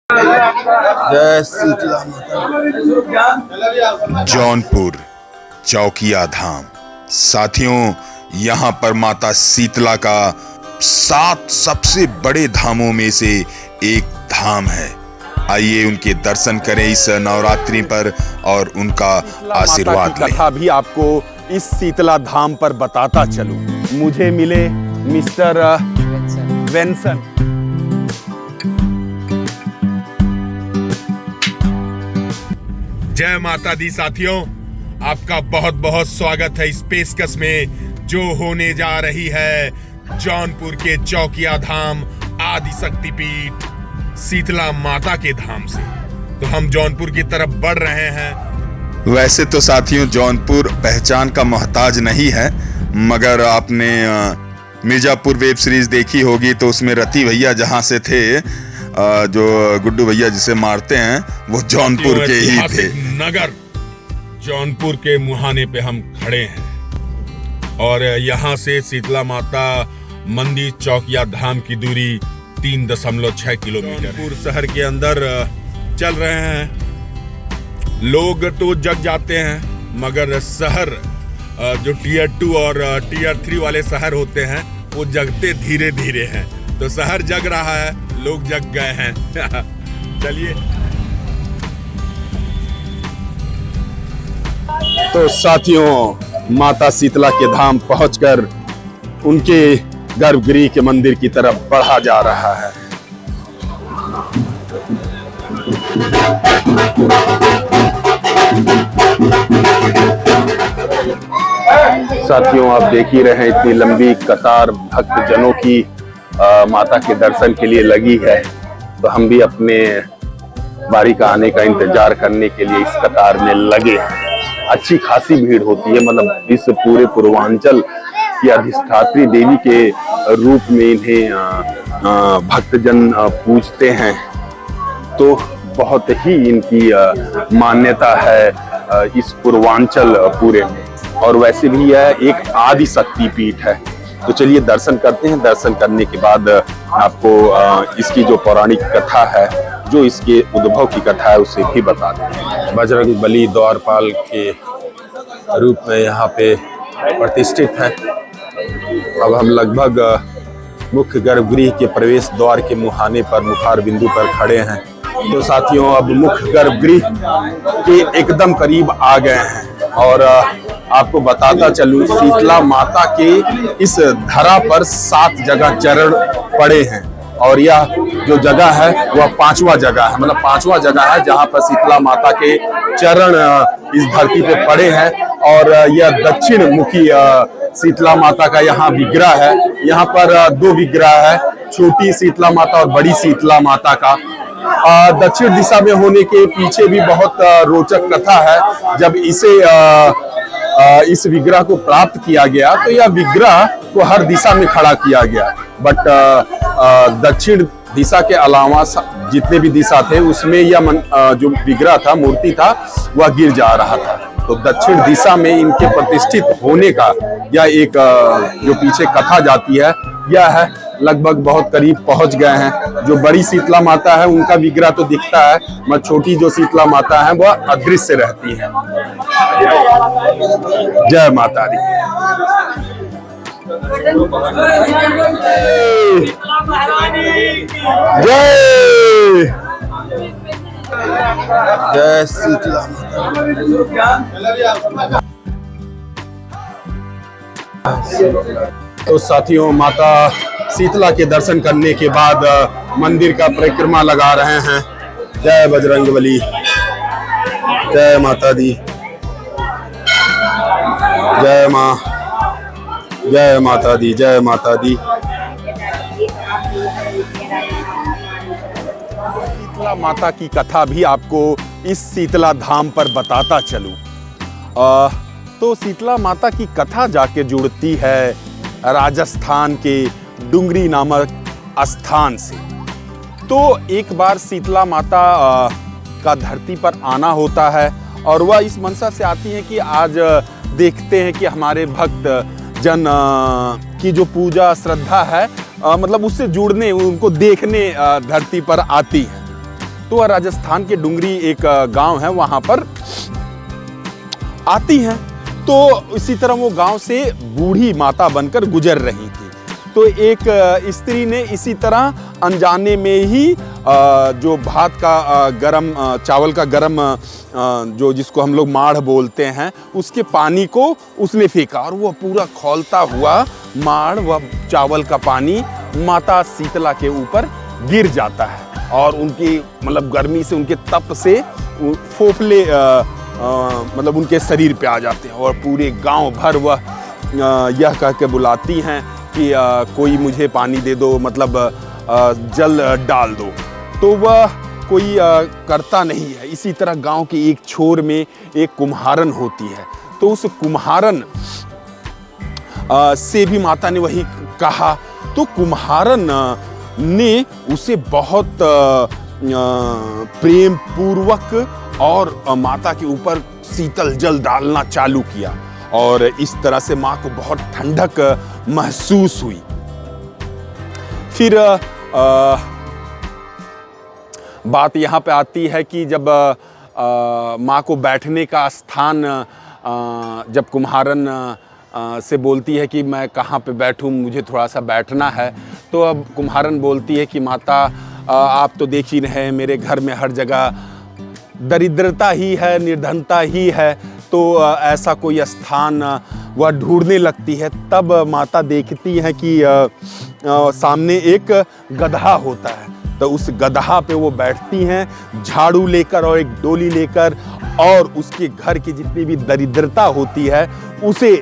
जय शीतला माता। जौनपुर चौकिया धाम। साथियों, यहाँ पर माता शीतला का 7 सबसे बड़े धामों में से एक धाम है। आइए उनके दर्शन करें इस नवरात्रि पर और उनका आशीर्वाद लें। कथा भी आपको इस शीतला धाम पर बताता चलूं। मुझे मिले मिस्टर वेंसन। जय माता दी साथियों, आपका बहुत बहुत स्वागत है इस पेशकश में जो होने जा रही है जौनपुर के चौकिया धाम आदि शक्तिपीठ शीतला माता के धाम से। तो हम जौनपुर की तरफ बढ़ रहे हैं। वैसे तो साथियों जौनपुर पहचान का मोहताज नहीं है, मगर आपने मिर्जापुर वेब सीरीज देखी होगी तो उसमें रति भैया जहां से थे, जो गुड्डू भैया जिसे मारते हैं, वो जौनपुर के ही थे। नगर जौनपुर के मुहाने पे हम खड़े हैं और यहाँ से शीतला माता मंदिर चौकिया धाम की दूरी 3.6 किलोमीटर। जौनपुर शहर के अंदर चल रहे हैं। लोग तो जग जाते हैं, मगर शहर जो टियर 2 और टियर 3 वाले शहर होते हैं वो जगते धीरे धीरे हैं। तो शहर जग रहा है, लोग जग गए हैं। चलिए। तो साथियों, माता शीतला के धाम पहुंचकर उनके गर्भगृह के मंदिर की तरफ बढ़ा जा रहा है। साथियों, आप देख ही रहे हैं इतनी लंबी कतार भक्तजनों की माता के दर्शन के लिए लगी है। तो हम भी अपने बारी का आने का इंतजार करने के लिए इस कतार में लगे हैं। अच्छी खासी भीड़ होती है, मतलब इस पूरे पूर्वांचल की अधिष्ठात्री देवी के रूप में इन्हें भक्तजन पूजते हैं। तो बहुत ही इनकी मान्यता है इस पूर्वांचल पूरे में, और वैसे भी यह एक आदि शक्ति पीठ है। तो चलिए दर्शन करते हैं। दर्शन करने के बाद आपको इसकी जो पौराणिक कथा है, जो इसके उद्भव की कथा है, उसे भी बताते हैं। बजरंग बली द्वारपाल के रूप में यहाँ पे प्रतिष्ठित है। अब हम लगभग मुख्य गर्भगृह के प्रवेश द्वार के मुहाने पर, मुखार बिंदु पर खड़े हैं। तो साथियों, अब मुख्य गर्भगृह के एकदम करीब आ गए हैं और आपको बताता चलूं, शीतला माता के इस धरा पर 7 जगह चरण पड़े हैं और यह जो जगह है वह 5वां जगह है, मतलब 5वां जगह है जहां पर शीतला माता के चरण इस धरती पे पड़े हैं। और यह दक्षिण मुखी शीतला माता का यहाँ विग्रह है। यहाँ पर 2 विग्रह है, छोटी शीतला माता और बड़ी शीतला माता का। दक्षिण दिशा में होने के पीछे भी बहुत रोचक कथा है। जब इस विग्रह को प्राप्त किया गया तो यह विग्रह को हर दिशा में खड़ा किया गया, बट दक्षिण दिशा के अलावा जितने भी दिशा थे उसमें यह जो विग्रह था, मूर्ति था, वह गिर जा रहा था। तो दक्षिण दिशा में इनके प्रतिष्ठित होने का यह एक जो पीछे कथा जाती है, यह है। लगभग बहुत करीब पहुंच गए हैं। जो बड़ी शीतला माता है उनका विग्रह तो दिखता है, मगर छोटी जो शीतला माता है वह अदृश्य रहती है। जय माता दी। जय जय शीतला माता। तो साथियों, माता शीतला के दर्शन करने के बाद मंदिर का परिक्रमा लगा रहे हैं। जय बजरंग बली, जय माता दी, जय माँ, जय माता दी, जय माता दी। शीतला माता की कथा भी आपको इस शीतला धाम पर बताता चलूं। तो शीतला माता की कथा जाके जुड़ती है राजस्थान के डुंगरी नामक स्थान से। तो एक बार शीतला माता का धरती पर आना होता है और वह इस मनसा से आती है कि आज देखते हैं कि हमारे भक्त जन की जो पूजा श्रद्धा है मतलब उससे जुड़ने, उनको देखने धरती पर आती है। तो वह राजस्थान के डुंगरी एक गांव है, वहां पर आती हैं। तो इसी तरह वो गांव से बूढ़ी माता बनकर गुजर रही थी। तो एक स्त्री ने इसी तरह अनजाने में ही जो भात का गरम चावल का गरम जो जिसको हम लोग माढ़ बोलते हैं, उसके पानी को उसने फेंका और वह पूरा खौलता हुआ माढ़ व चावल का पानी माता शीतला के ऊपर गिर जाता है और उनकी मतलब गर्मी से, उनके तप से फोफले मतलब उनके शरीर पे आ जाते हैं और पूरे गांव भर वह यह कह के बुलाती हैं कि कोई मुझे पानी दे दो, मतलब जल डाल दो। तो वह कोई करता नहीं है। इसी तरह गांव के एक छोर में एक कुम्हारन होती है। तो उस कुम्हारन से भी माता ने वही कहा। तो कुम्हारन ने उसे बहुत प्रेम पूर्वक और माता के ऊपर शीतल जल डालना चालू किया और इस तरह से माँ को बहुत ठंडक महसूस हुई। फिर बात यहाँ पे आती है कि जब माँ को बैठने का स्थान जब कुम्हारन से बोलती है कि मैं कहाँ पे बैठूँ, मुझे थोड़ा सा बैठना है, तो अब कुम्हारन बोलती है कि माता आप तो देख ही रहे हैं मेरे घर में हर जगह दरिद्रता ही है, निर्धनता ही है, तो ऐसा कोई स्थान वह ढूंढने लगती है। तब माता देखती है कि सामने एक गधा होता है। तो उस गधा पे वो बैठती हैं झाड़ू लेकर और एक डोली लेकर और उसके घर की जितनी भी दरिद्रता होती है उसे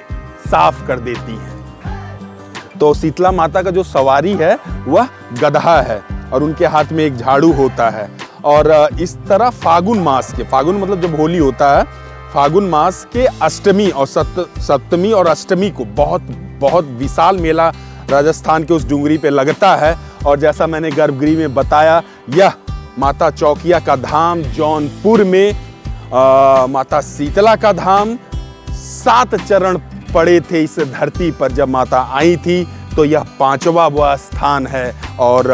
साफ कर देती हैं। तो शीतला माता का जो सवारी है वह गधा है और उनके हाथ में एक झाड़ू होता है। और इस तरह फागुन मास के, फागुन मतलब जब होली होता है, फागुन मास के अष्टमी और सप्तमी और अष्टमी को बहुत विशाल मेला राजस्थान के उस डुंगरी पे लगता है। और जैसा मैंने गर्भगृह में बताया, यह माता चौकिया का धाम जौनपुर में माता शीतला का धाम 7 चरण पड़े थे इस धरती पर जब माता आई थी। तो यह 5वां वह स्थान है। और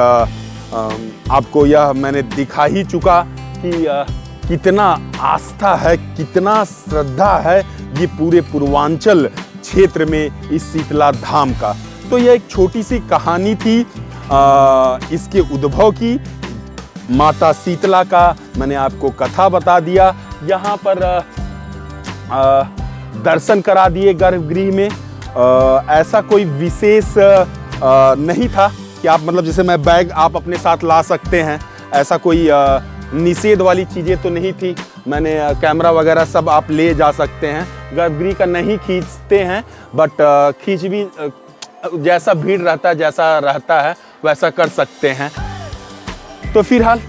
आपको यह मैंने दिखा ही चुका कि कितना आस्था है, कितना श्रद्धा है ये पूरे पूर्वांचल क्षेत्र में इस शीतला धाम का। तो यह एक छोटी सी कहानी थी इसके उद्भव की। माता शीतला का मैंने आपको कथा बता दिया। यहाँ पर दर्शन करा दिए गर्भगृह में। ऐसा कोई विशेष नहीं था कि आप मतलब जैसे मैं बैग आप अपने साथ ला सकते हैं, ऐसा कोई निषेध वाली चीज़ें तो नहीं थी। मैंने कैमरा वगैरह सब आप ले जा सकते हैं। गर्भगृह का नहीं खींचते हैं, बट खींच भी जैसा भीड़ रहता है, जैसा रहता है वैसा कर सकते हैं। तो फिलहाल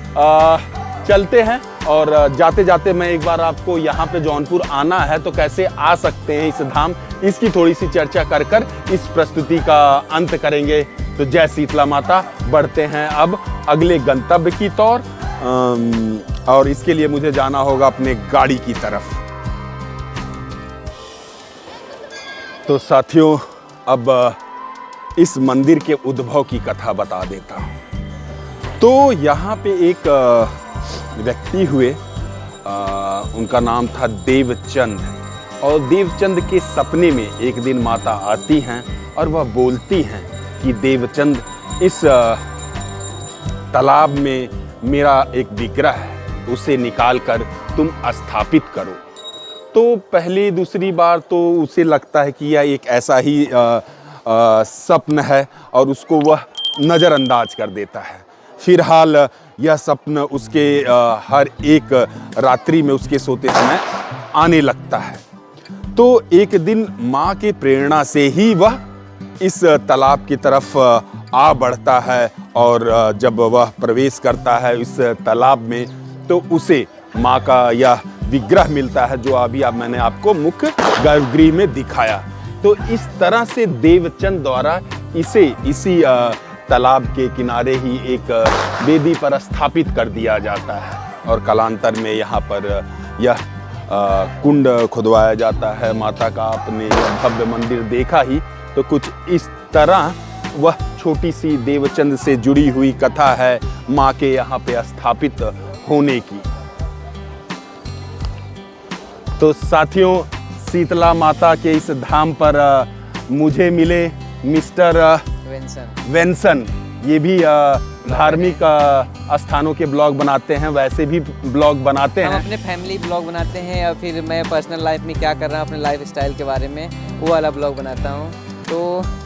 चलते हैं और जाते जाते मैं एक बार आपको यहाँ पे जौनपुर आना है तो कैसे आ सकते हैं इस धाम, इसकी थोड़ी सी चर्चा कर इस प्रस्तुति का अंत करेंगे। तो जय शीतला माता। बढ़ते हैं अब अगले गंतव्य की तौर और इसके लिए मुझे जाना होगा अपने गाड़ी की तरफ। तो साथियों, अब इस मंदिर के उद्भव की कथा बता देता हूँ। तो यहाँ पे एक व्यक्ति हुए, उनका नाम था देवचंद। और देवचंद के सपने में एक दिन माता आती हैं और वह बोलती हैं कि देवचंद, इस तालाब में मेरा एक विग्रह है, उसे निकालकर तुम स्थापित करो। तो पहली दूसरी बार तो उसे लगता है कि यह एक ऐसा ही सपन है और उसको वह नज़रअंदाज कर देता है। फिलहाल यह सपन उसके हर एक रात्रि में उसके सोते समय आने लगता है। तो एक दिन माँ के प्रेरणा से ही वह इस तालाब की तरफ आ बढ़ता है और जब वह प्रवेश करता है इस तालाब में तो उसे माँ का यह विग्रह मिलता है जो अभी मैंने आपको मुख्य गर्भगृह में दिखाया। तो इस तरह से देवचंद द्वारा इसे इसी तालाब के किनारे ही एक वेदी पर स्थापित कर दिया जाता है और कालांतर में यहाँ पर यह कुंड खुदवाया जाता है। माता का आपने भव्य मंदिर देखा ही, तो कुछ इस तरह वह छोटी सी देवचंद से जुड़ी हुई कथा है। माँ के यहाँ पे स्थापित होने की। तो साथियों, शीतला माता के इस धाम पर मुझे मिले मिस्टर वेंसन। ये भी धार्मिक स्थानों के ब्लॉग बनाते हैं, वैसे भी ब्लॉग बनाते हम हैं। अपने फैमिली ब्लॉग बनाते हैं या फिर मैं पर्सनल लाइफ में क्या कर रहा हूँ अपने लाइफ स्टाइल के बारे में वो वाला ब्लॉग बनाता हूँ। तो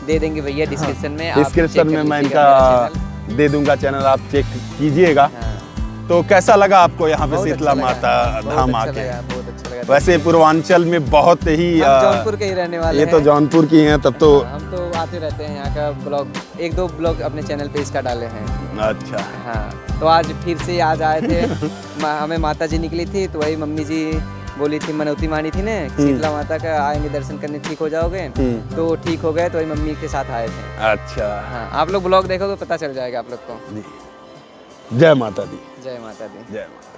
दे देंगे भैया डिस्क्रिप्शन में, आप डिस्क्रिप्शन check में कर मैं लीजिएगा इनका मेरा चैनल। दे दूंगा चैनल, आप चेक कीजिएगा। हाँ, तो कैसा लगा आपको यहाँ पे बहुत शीतला अच्छा लगा, माता बहुत धाम अच्छा आके? लगा, बहुत अच्छा लगा। वैसे पूर्वांचल में बहुत ही हम जौनपुर के ही रहने वाले ये हैं। तो जौनपुर की हैं, तब तो हम तो आते रहते हैं यहाँ का ब्लॉग, 1-2 ब्लॉग अपने चैनल पे इसका डाले हैं। अच्छा। हाँ, तो आज फिर से आज आए थे हमें माता जी निकली थी तो वही मम्मी जी बोली थी, मनौती मानी थी ना शीतला माता का, आएंगे दर्शन करने ठीक हो जाओगे। तो ठीक हो गए, तो वही मम्मी के साथ आए थे। अच्छा। हाँ, आप लोग ब्लॉग देखोगे पता चल जाएगा आप लोग को। जय माता दी। जय माता दी। जय माता।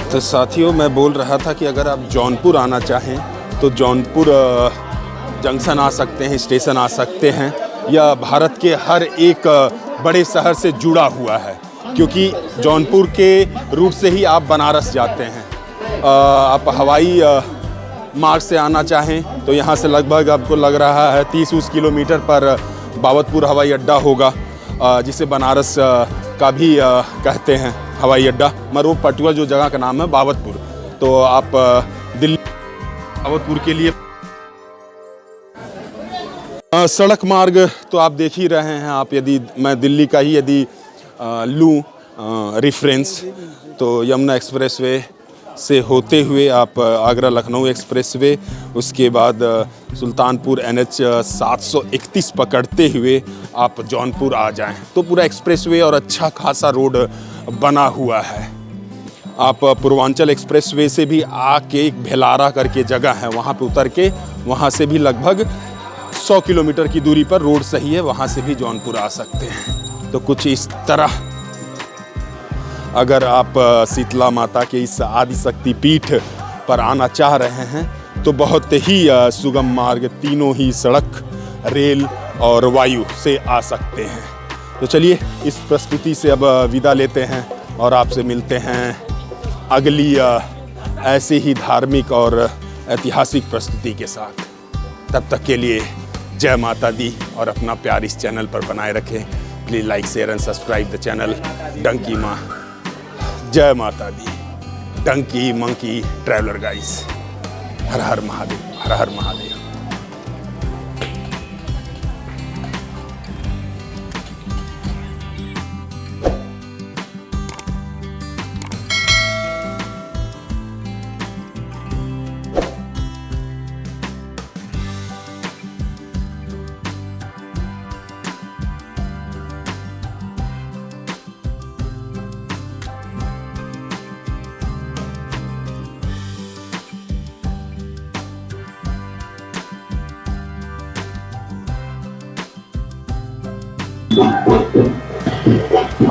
तो साथियों, मैं बोल रहा था कि अगर आप जौनपुर आना चाहें तो जौनपुर जंक्शन आ सकते हैं, स्टेशन आ सकते हैं, या भारत के हर एक बड़े शहर से जुड़ा हुआ है, क्योंकि जौनपुर के रूट से ही आप बनारस जाते हैं। आप हवाई मार्ग से आना चाहें तो यहाँ से लगभग आपको लग रहा है 30 किलोमीटर पर बाबतपुर हवाई अड्डा होगा, जिसे बनारस का भी कहते हैं हवाई अड्डा, मगर वो पर्टिकुलर जो जगह का नाम है बाबतपुर। तो आप दिल्ली बाबतपुर के लिए सड़क मार्ग तो आप देख ही रहे हैं। आप यदि मैं दिल्ली का ही यदि लूँ रेफरेंस, तो यमुना एक्सप्रेसवे से होते हुए आप आगरा लखनऊ एक्सप्रेसवे, उसके बाद सुल्तानपुर NH 731 पकड़ते हुए आप जौनपुर आ जाएं तो पूरा एक्सप्रेसवे और अच्छा खासा रोड बना हुआ है। आप पूर्वांचल एक्सप्रेसवे से भी आके एक भेलारा करके जगह है, वहाँ पे उतर के वहाँ से भी लगभग 100 किलोमीटर की दूरी पर रोड सही है, वहाँ से भी जौनपुर आ सकते हैं। तो कुछ इस तरह अगर आप शीतला माता के इस आदिशक्ति पीठ पर आना चाह रहे हैं तो बहुत ही सुगम मार्ग, तीनों ही सड़क, रेल और वायु से आ सकते हैं। तो चलिए इस प्रस्तुति से अब विदा लेते हैं और आपसे मिलते हैं अगली ऐसे ही धार्मिक और ऐतिहासिक प्रस्तुति के साथ। तब तक के लिए जय माता दी, और अपना प्यार इस चैनल पर बनाए रखें। Please like, share and subscribe the channel donkey माँ। जय माता दी। Donkey monkey traveller guys. हर हर महादेव, हर हर महादेव।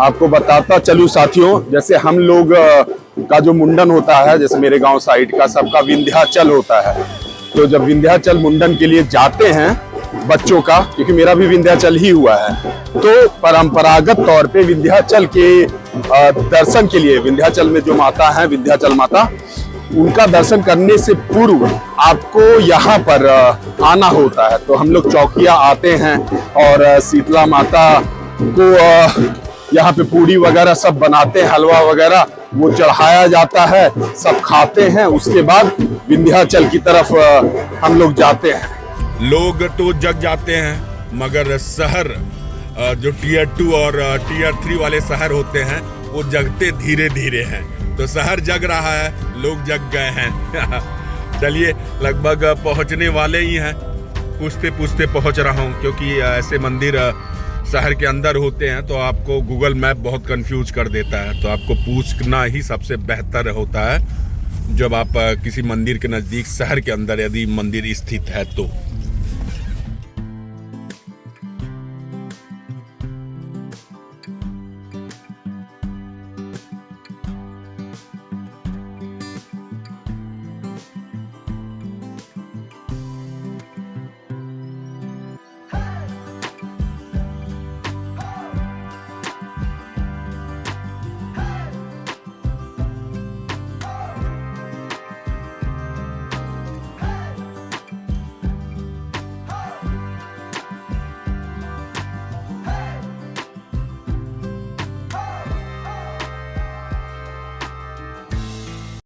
आपको बताता चलूं साथियों, जैसे हम लोग का जो मुंडन होता है, जैसे मेरे गांव साइड का सबका विंध्याचल होता है। तो जब विंध्याचल मुंडन के लिए जाते हैं बच्चों का, क्योंकि मेरा भी विंध्याचल ही हुआ है, तो परंपरागत तौर पे विंध्याचल के दर्शन के लिए, विंध्याचल में जो माता है विंध्याचल माता, उनका दर्शन करने से पूर्व आपको यहाँ पर आना होता है। तो हम लोग चौकिया आते हैं और शीतला माता को यहाँ पे पूड़ी वगैरह सब बनाते हैं, हलवा वगैरह वो चढ़ाया जाता है, सब खाते हैं। उसके बाद विंध्याचल की तरफ हम लोग जाते हैं। लोग तो जग जाते हैं, मगर शहर जो टियर 2 और टियर 3 वाले शहर होते हैं वो जगते धीरे धीरे हैं। तो शहर जग रहा है, लोग जग गए हैं। चलिए लगभग पहुंचने वाले ही हैं, पूछते पूछते पहुंच रहा हूं, क्योंकि ऐसे मंदिर शहर के अंदर होते हैं तो आपको गूगल मैप बहुत कंफ्यूज कर देता है। तो आपको पूछना ही सबसे बेहतर होता है जब आप किसी मंदिर के नज़दीक शहर के अंदर यदि मंदिर स्थित है तो।